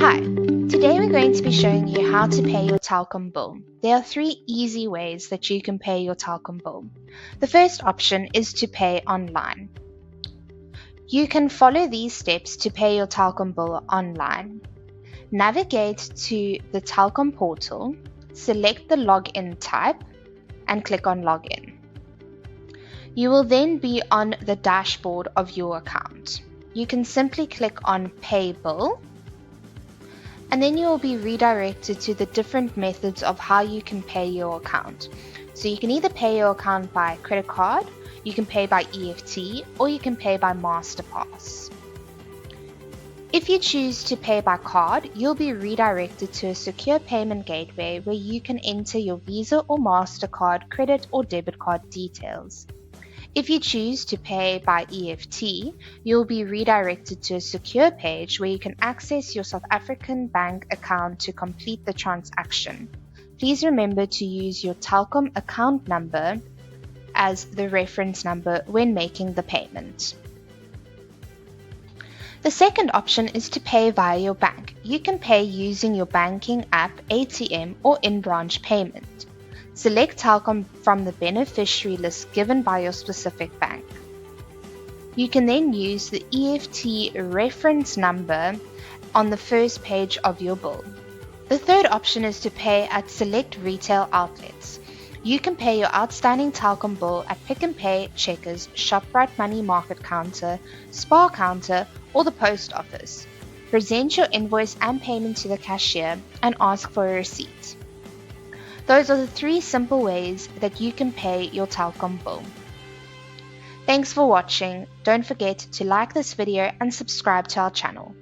Hi, today we're going to be showing you how to pay your Telkom bill. There are 3 easy ways that you can pay your Telkom bill. The first option is to pay online. You can follow these steps to pay your Telkom bill online. Navigate to the Telkom portal, select the login type, and click on login. You will then be on the dashboard of your account. You can simply click on Pay Bill, and then you will be redirected to the different methods of how you can pay your account. So you can either pay your account by credit card, you can pay by EFT, or you can pay by MasterPass. If you choose to pay by card, you'll be redirected to a secure payment gateway where you can enter your Visa or MasterCard credit or debit card details. If you choose to pay by EFT, you'll be redirected to a secure page where you can access your South African bank account to complete the transaction. Please remember to use your Telkom account number as the reference number when making the payment. The second option is to pay via your bank. You can pay using your banking app, ATM, or in-branch payment. Select Telkom from the beneficiary list given by your specific bank. You can then use the EFT reference number on the first page of your bill. The third option is to pay at select retail outlets. You can pay your outstanding Telkom bill at Pick n Pay, Checkers, Shoprite Money Market Counter, Spar Counter, or the post office. Present your invoice and payment to the cashier and ask for a receipt. Those are the 3 simple ways that you can pay your Telkom bill. Thanks for watching. Don't forget to like this video and subscribe to our channel.